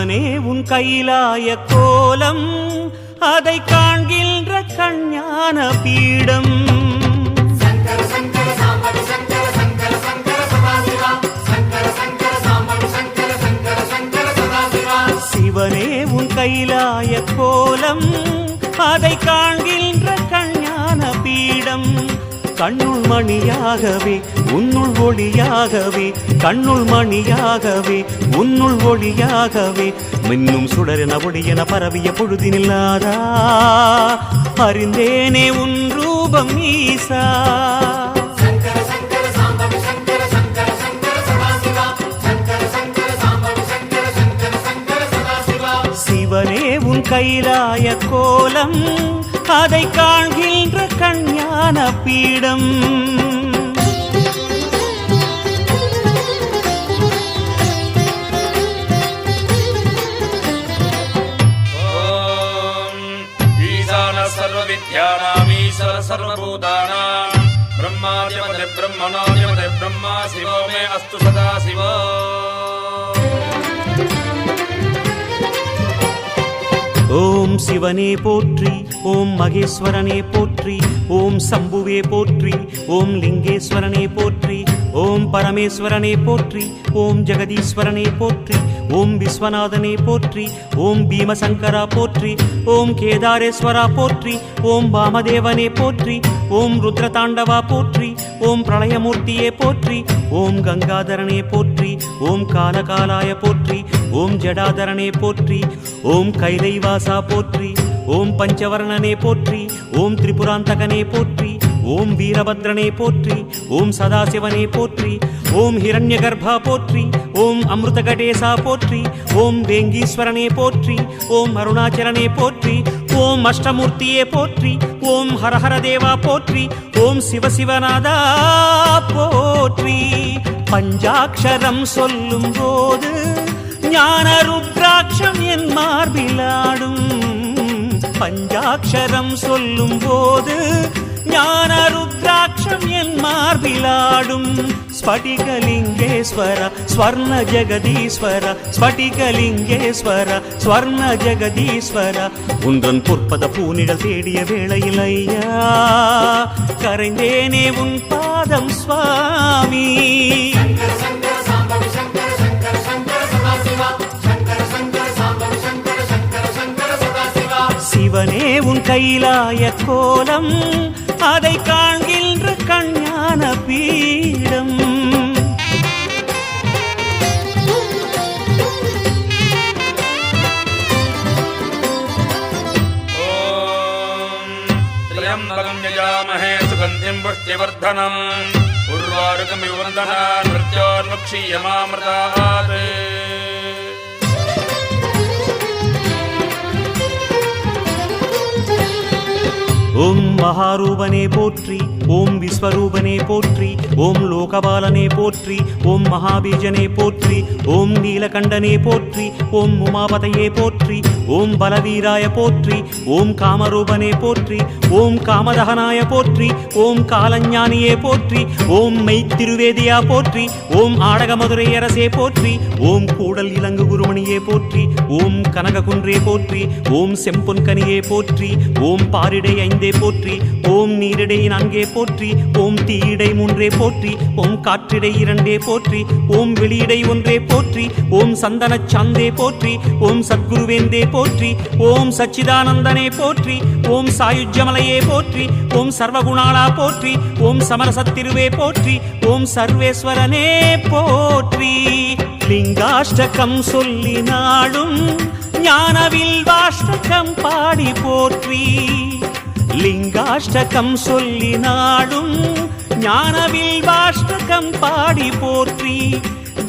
சிவனே உன் கைலாய கோலம் அதை காண்கின்ற கஞ்ஞான பீடம். சிவனே உன் கைலாய கோலம் அதை காண்கின்ற கஞ்ஞான பீடம். கண்ணுள் மணியாகவே உன்னுள் ஒளியாகவே, கண்ணுள் மணியாகவே உன்னுள் ஒளியாகவே, மின்னும் சுடரென ஒளியென பரவிய பொழுதினில்லாதா அறிந்தேனே உன் ரூபம் ஈசா. சிவனே உன் கைலாய கோலம் அதை காண்கின்ற கஞ்ஞான பீடம். सर्वविद्यानामीश्वर सर्वभूतानां ब्रह्मादिपते ब्रह्मणोऽधिपते ब्रह्मा शिवो मे अस्तु सदा शिवो. ஓம் சிவனே போற்றி, ஓம் மகேஸ்வரனே போற்றி, ஓம் சம்புவே போற்றி, ஓம் லிங்கேஸ்வரனே போற்றி, ஓம் பரமேஸ்வரனே போற்றி, ஓம் ஜெகதீஸ்வரனே போற்றி, ஓம் விஸ்வநாதனே போற்றி, ஓம் பீமசங்கரா போற்றி, ஓம் கேதாரேஸ்வரா போற்றி, ஓம் வாமதேவனே போற்றி, ஓம் ருத்ரதாண்டவா போற்றி, ஓம் பிரளயமூர்த்தியே போற்றி, ஓம் கங்காதரனே போற்றி, ஓம் காலகாலாய போற்றி, ஓம் ஜடாதரனே போற்றி, ஓம் கைலைவாசா போற்றி, ஓம் பஞ்சவர்ணனே போற்றி, ஓம் திரிபுராந்தகனே போற்றி, ஓம் வீரபத்ரனே போற்றி, ஓம் சதாசிவனே போற்றி, ஓம் ஹிரண்யகர்பா போற்றி, ஓம் அமிர்தகடேசா போற்றி, ஓம் வேங்கீஸ்வரனே போற்றி, ஓம் அருணாச்சலனே போற்றி, ஓம் அஷ்டமூர்த்தியே போற்றி, ஓம் ஹரஹரதேவா போற்றி, ஓம் சிவசிவநாதா போற்றி. பஞ்சாட்சரம் சொல்லும் போது ஞான ருத்ராட்சம் என் மார்பிலாடும். பஞ்சாட்சரம் சொல்லும் போது ஞான ருத்ராட்சம் என் மார்பிலாடும். ஸ்படிகலிங்கேஸ்வர ஸ்வர்ண ஜெகதீஸ்வர, ஸ்படிகலிங்கேஸ்வர ஸ்வர்ண ஜெகதீஸ்வர, உன்றன் பொற்பத பூனிடல் தேடிய வேளையில் ஐயா கரைந்தேனே உன் பாதம் சுவாமி. சிவனே உன் கைலாய கோலம் அதை காண்கின்ற கஞ்ஞான பீடம். त्र्यम्बकं यजामहे सुगन्धिं पुष्टिवर्धनम् उर्वारुकमिव वन्दनान् मृत्योर्मुक्षीयमामृतात्. ஓம் மகாரூபனே போற்றி, ஓம் விஸ்வரூபனே போற்றி, ஓம் லோகபாலனே போற்றி, ஓம் மகாபீஜனே போற்றி, ஓம் நீலகண்டனே போற்றி, ஓம் உமாபதையே போற்றி, ஓம் பலவீராய போற்றி, ஓம் காமரூபனே போற்றி, ஓம் காமதகனாய போற்றி, ஓம் காலஞானியே போற்றி, ஓம் மெய்த்திருவேதியா போற்றி, ஓம் ஆடகமதுரையரசே போற்றி, ஓம் கூடல் இலங்கு குருமணியே போற்றி, ஓம் கனககுன்றே போற்றி, ஓம் செம்பொன்கனியே போற்றி, ஓம் பாரிடை ஐந்தே போற்றி, ஓம் நீரிடை நான்கே போற்றி, ஓம் தீயிடை மூன்றே போற்றி, ஓம் காற்றிடை இரண்டே போற்றி, ஓம் வெளியிடை ஒன்றே போற்றி, ஓம் சந்தன சாந்தே போற்றி, ஓம் சத்குருவேந்தே போற்றி, ஓம் சச்சிதானந்தனே போற்றி, ஓம் சாயுஜ்யமலையே போற்றி, ஓம் சர்வகுணாளா போற்றி, ஓம் சமரசத்திருவே போற்றி, ஓம் சர்வேஸ்வரனே போற்றி. லிங்காஷ்டகம் சொல்லி நாடும் ஞானவில் வாஷ்டகம் பாடி போற்றி. லிங்காஷ்டகம் சொல்லி நாடும் ஞானவில் வாஷ்டகம் பாடி போற்றி.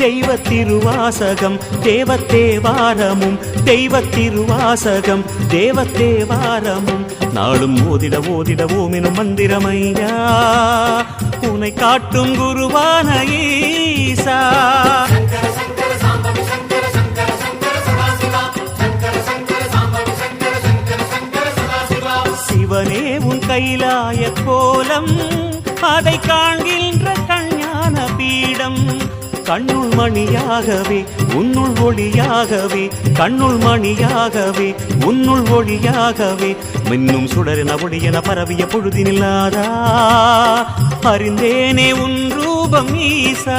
தெய்வ திருவாசகம் தேவத்தேவாரமும், தெய்வ திருவாசகம் தேவத்தேவாரமும் நாளும் ஓதிட ஓதிட ஓமெனும் மந்திரமையா உனை காட்டும் குருவான ஈசா. சிவனே உன் கைலாய கோலம் அதை காண்கின்ற கஞ்ஞான பீடம். கண்ணுள் மணியாகவே உன்னுள் ஒளியாகவே கண்ணுள் மணியாகவே உன்னுள் ஒளியாகவே மின்னும் சுடரென ஒளியென பரவிய பொழுதினில்லாதா அறிந்தேனே உன் ரூபம் ஈசா.